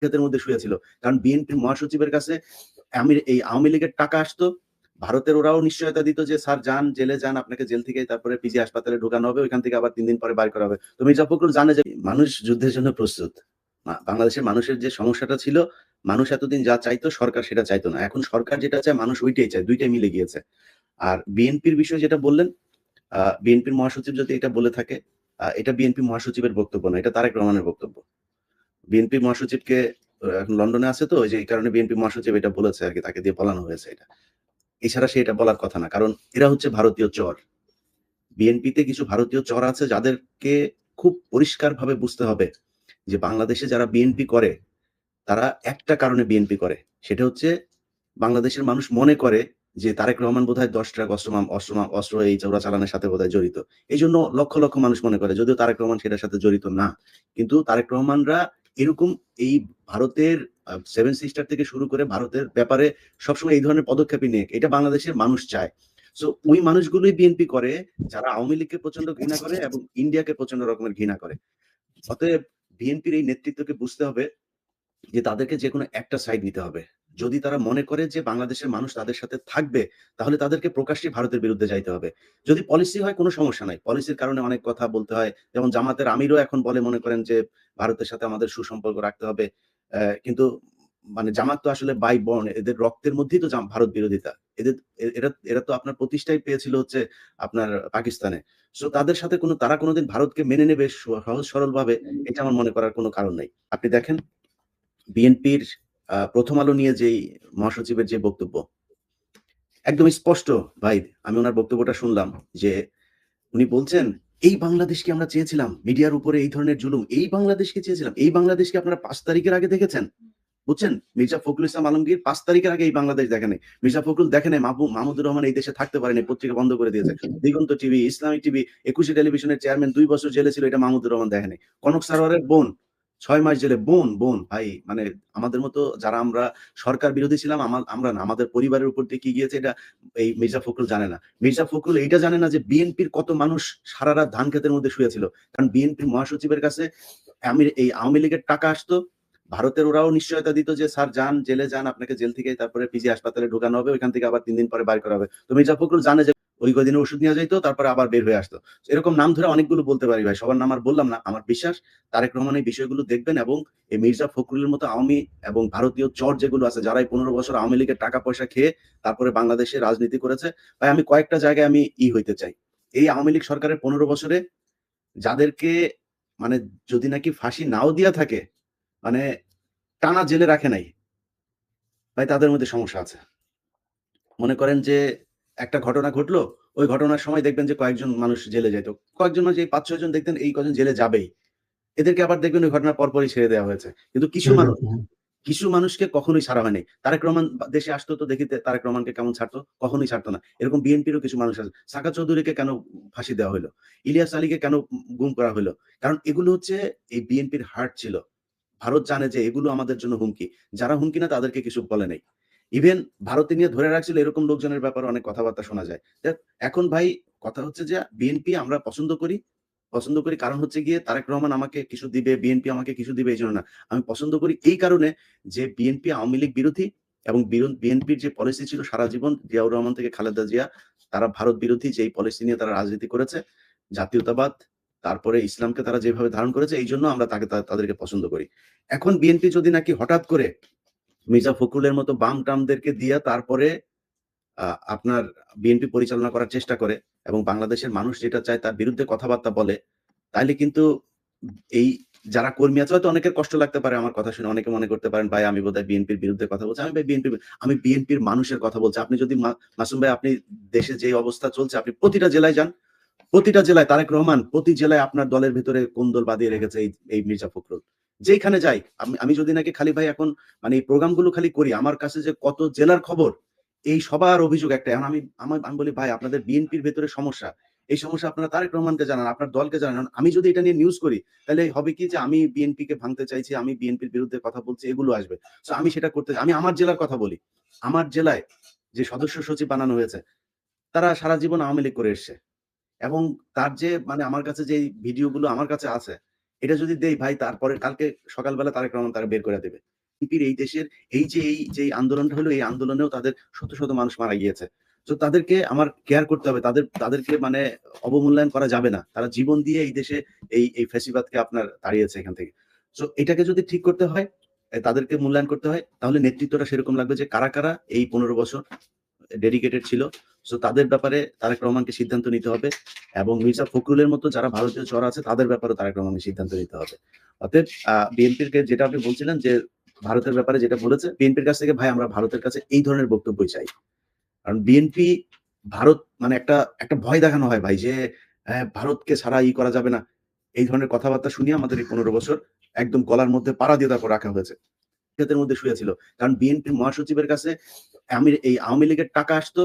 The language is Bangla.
ক্ষেতের মধ্যে শুয়েছিল। কারণ বিএনপির মহাসচিবের কাছে এই আওয়ামী লীগের টাকা আসতো। ভারতের ওরাও নিশ্চয়তা দিত যে, "স্যার যান, জেলে যান। আপনাকে জেল থেকে তারপরে পিজি হাসপাতালে ঢোকানো হবে। ওইখান থেকে আবার ৩ দিন পরে বাইর করা হবে।" তো মির্জা ফখরুল জানে যে মানুষ যুদ্ধের জন্য প্রস্তুত। বাংলাদেশের মানুষের যে সমস্যাটা ছিল, মানুষ এতদিন যা চাইতো সরকার সেটা চাইতো না। এখন সরকার যেটা চায় মানুষ ওইটাই চায়। ২ টাই মিলে গিয়েছে। আর বিএনপির বিষয় যেটা বললেন, বিএনপির মহাসচিব যদি এটা বলে থাকে, এটা বিএনপি মহাসচিবের বক্তব্য না। এটা তারেক রহমানের বক্তব্য। বিএনপি মহাসচিবকে এখন লন্ডনে আছে তো, এই কারণে বিএনপি মহাসচিব এটা বলেছে আরকি। তাকে দিয়ে বলানো হয়েছে এটা। এছাড়া সে এটা বলার কথা না। কারণ এরা হচ্ছে ভারতীয় চর। বিএনপিতে কিছু ভারতীয় চর আছে যাদেরকে খুব পরিষ্কারভাবে বুঝতে হবে যে বাংলাদেশে যারা বিএনপি করে, তারা একটা কারণে বিএনপি করে। সেটা হচ্ছে বাংলাদেশের মানুষ মনে করে যে তারেক রহমান বোধহয় ১০ ট্রাক অস্ত্র এই চোরাচালানের সাথে বোধহয় জড়িত। এইজন্য লক্ষ, লক্ষ মানুষ মনে করে। যদিও তারেক রহমান সেটার সাথে জড়িত না। কিন্তু তারেক রহমানরা এরকম এই ভারতের সেভেন সিস্টার থেকে শুরু করে ভারতের ব্যাপারে সবসময় এই ধরনের পদক্ষেপই নিক। এটা বাংলাদেশের মানুষ চায়। সো ওই মানুষগুলোই বিএনপি করে যারা আওয়ামী লীগকে প্রচন্ড ঘৃণা করে এবং ইন্ডিয়াকে প্রচন্ড রকমের ঘৃণা করে। অতএব বিএনপির এই নেতৃত্বকে বুঝতে হবে যে তাদেরকে যেকোনো একটা সাইড নিতে হবে। যদি তারা মনে করে যে বাংলাদেশের মানুষ তাদের সাথে থাকবে, তাহলে তাদেরকে প্রকাশ্যে ভারতের বিরুদ্ধে যাইতে হবে। যদি পলিসি হয় কোনো সমস্যা নাই। পলিসির কারণে অনেক কথা বলতে হয়। যেমন জামাতের আমিরও এখন বলে মনে করেন যে ভারতের সাথে আমাদের সুসম্পর্ক রাখতে হবে। কিন্তু মানে জামাত তো আসলে বাই বর্ন, এদের রক্তের মধ্যেই তো ভারত বিরোধিতা। এদের এরা তো আপনার প্রতিষ্ঠাই পেয়েছিল হচ্ছে আপনার পাকিস্তানে। সো তাদের সাথে তারা কোনদিন ভারতকে মেনে নেবে সহজ সরলভাবে, এটা আমার মনে করার কোনো কারণ নাই। আপনি দেখেন বিএনপির 'প্রথম আলো' নিয়ে যেই মহাসচিবের যে বক্তব্য, একদম স্পষ্ট ভাই, আমি উনার বক্তব্যটা শুনলাম যে উনি বলছেন, "এই বাংলাদেশকে আমরা চেয়েছিলাম। মিডিয়ার উপরে এই ধরনের জুলুম। এই বাংলাদেশকে চেয়েছিলাম। এই বাংলাদেশকে আপনারা ৫ তারিখের আগে দেখেছেন?" বুঝছেন? মির্জা ফখরুল ইসলাম আলমগীর ৫ তারিখের আগে এই বাংলাদেশ দেখে নাই। মির্জা ফখরুল দেখে নাই মাহমুদুর রহমান এই দেশে থাকতে পারেনি। পত্রিকা বন্ধ করে দিয়েছে। দিগন্ত টিভি, ইসলামিক টিভি, একুশে টেলিভিশনের চেয়ারম্যান ২ বছর জেলে ছিল, এটা মাহমুদুর রহমান দেখে নাই। কনক সারোয়ারের বোন ৬ মাস জেলে। বোন ভাই, মানে আমাদের মতো যারা আমরা সরকার বিরোধী ছিলাম, আমরা না, আমাদের পরিবারের উপর দিয়ে কি গিয়েছে এটা এই মির্জা ফখরুল জানে না। মির্জা ফখরুল এইটা জানে না যে বিএনপির কত মানুষ সারারাত ধান ক্ষেতের মধ্যে শুয়েছিল। কারণ বিএনপির মহাসচিবের কাছে এই আওয়ামী লীগের টাকা আসতো। ভারতের ওরাও নিশ্চয়তা দিত যে, "স্যার যান, জেলে যান। আপনাকে জেল থেকে তারপরে পিজি হাসপাতালে ঢোকানো হবে। ওইখান থেকে আবার ৩ দিন পরে বাইর করা হবে।" তো মির্জা ফখরুল জানে যে ওই কয়দিনে ওষুধ নিয়া যাইত, তারপরে আবার বের হয়ে আসতো। এরকম নাম ধরে অনেকগুলো বলতে পারি ভাই। সবার নাম আর বললাম না। আমার বিশ্বাস তারেক রহমান এই বিষয়গুলো দেখবেন এবং এই মির্জা ফখরুলের মতো আওয়ামী এবং ভারতীয় চর যেগুলো আছে, যারা এই ১৫ বছর আওয়ামী লীগের টাকা পয়সা খেয়ে তারপরে বাংলাদেশে রাজনীতি করেছে। ভাই আমি কয়েকটা জায়গায় আমি হইতে চাই। এই আওয়ামী লীগ সরকারের ১৫ বছরে যাদেরকে মানে যদি নাকি ফাঁসি নাও দিয়া থাকে, মানে টানা জেলে রাখে নাই, ভাই তাদের মধ্যে সমস্যা আছে। মনে করেন যে একটা ঘটনা ঘটলো, ওই ঘটনার সময় দেখবেন যে কয়েকজন মানুষ জেলে যাইত। কয়েকজন মানে যে ৫-৬ জন দেখতেন এই কজন জেলে যাবেই। এদেরকে আবার দেখবেন ওই ঘটনার পরপরই ছেড়ে দেওয়া হয়েছে। কিন্তু ছেড়ে দেওয়া হ্যাঁ। কিছু মানুষকে কখনোই ছাড়া হয়নি। তারেক রহমান দেশে আসতো তো দেখি তারেক রহমানকে কেমন ছাড়তো? কখনোই ছাড়তো না। এরকম বিএনপিরও কিছু মানুষ আছে। সাকা চৌধুরীকে কেন ফাঁসি দেওয়া হইলো? ইলিয়াস আলীকে কেন গুম করা হইলো? কারণ এগুলো হচ্ছে এই বিএনপির হার্ট ছিল। ভারত জানে যে এগুলো আমাদের জন্য হুমকি। যারা হুমকি না তাদেরকে কিছু বলে নাই। ইভেন ভারতে নিয়ে ধরে রাখছিল এরকম লোকজনের ব্যাপারে অনেক কথাবার্তা শোনা যায়। এখন ভাই কথা হচ্ছে যে বিএনপি আমরা পছন্দ করি কারণ হচ্ছে গিয়ে তারেক রহমান আমাকে কিছু দিবে, বিএনপি আমাকে কিছু দিবে এইজন্য না। আমি পছন্দ করি এই কারণে যে বিএনপি আওয়ামী লীগ বিরোধী এবং বিএনপির যে পলিসি ছিল সারা জীবন জিয়াউর রহমান থেকে খালেদা জিয়া, তারা ভারত বিরোধী যেই পলিসি নিয়ে তারা রাজনীতি করেছে, জাতীয়তাবাদ, তারপরে ইসলামকে তারা যেভাবে ধারণ করেছে এইজন্য আমরা তাদেরকে পছন্দ করি। এখন বিএনপি যদি নাকি হঠাৎ করে মির্জা ফখরুলের মতো বাম-টামদেরকে দিয়া তারপরে আ আপনার বিএনপি পরিচালনা করার চেষ্টা করে এবং বাংলাদেশের মানুষ যেটা চায় তার বিরুদ্ধে কথাবার্তা বলে, তাইলে কিন্তু এই যারা কর্মী আছে, হয়তো অনেকের কষ্ট লাগতে পারে আমার কথা শুনে। অনেকে মনে করতে পারেন, ভাই আমি বোধহয় বিএনপির বিরুদ্ধে কথা বলছি। আমি বিএনপির মানুষের কথা বলছি। আপনি যদি মাসুম ভাই, আপনি দেশে যে অবস্থা চলছে, আপনি প্রতিটা জেলায় যান। প্রতিটা জেলায় তারেক রহমান প্রতি জেলায় আপনার দলের ভেতরে কোন্দল বাঁধিয়ে রেখেছে এই মির্জা ফখরুল। যেইখানে যাই আমি যদি নাকি খালি ভাই এখন মানে এই প্রোগ্রাম গুলো খালি করি, আমার কাছে যে কত জেলার খবর, এই সবার অভিযোগ একটাই। এখন আমি বলি, ভাই আপনাদের বিএনপির ভেতরে সমস্যা। এই সমস্যা আপনারা তারেক রহমানকে জানান, আপনার দলকে জানান। আমি যদি এটা নিয়ে নিউজ করি, তাহলে হবে কি যে আমি বিএনপিকে ভাঙতে চাইছি, আমি বিএনপির বিরুদ্ধে কথা বলছি, এগুলো আসবে। সো আমি সেটা আমি আমার জেলার কথা বলি। আমার জেলায় যে সদস্য সচিব বানানো হয়েছে, তারা সারা জীবন আওয়ামী লীগ করে এসছে। এবং তার যে মানে আমার কাছে যে ভিডিও গুলো আমার কাছে আছে, এটা যদি দেই ভাই, তারপরে কালকে সকালবেলা তারেক রহমান তারা বের করে দিবে। বিএনপির এই দেশের এই যে আন্দোলনটা হলো, এই আন্দোলনেও তাদের শত, শত মানুষ মারা গিয়েছে। সো তাদেরকে আমার কেয়ার করতে হবে। তাদেরকে মানে অবমূল্যায়ন করা যাবে না। তারা জীবন দিয়ে এই দেশে এই ফ্যাসিবাদকে আপনার তাড়িয়েছে এখান থেকে। সো এটাকে যদি ঠিক করতে হয়, তাদেরকে মূল্যায়ন করতে হয়, তাহলে নেতৃত্বটা সেরকম লাগবে যে কারা এই ১৫ বছর ডেডিকেটেড ছিল। সো তাদের ব্যাপারে তারেক রহমানকে সিদ্ধান্ত নিতে হবে এবং মির্জা ফখরুলের মতো যারা ভারতীয় চর আছে তাদের ব্যাপারেও তারেক রহমানকে সিদ্ধান্ত নিতে হবে। অতএব বিএনপির যেটা আপনি বলছিলেন যে ভারতের ব্যাপারে যেটা বলেছে, বিএনপির কাছ থেকে ভাই আমরা ভারতের কাছে এই ধরনের বক্তব্যই চাই। কারণ বিএনপি ভারত মানে একটা ভয় দেখানো হয় ভাই যে ভারতকে ছাড়া করা যাবে না। এই ধরনের কথাবার্তা শুনিয়ে আমাদের এই ১৫ বছর একদম গলার মধ্যে পাড়া দিয়ে তারপর রাখা হয়েছে। ক্ষেতের মধ্যে শুয়েছিল। কারণ বিএনপির মহাসচিবের কাছে আওয়ামী লীগের টাকা আসতো।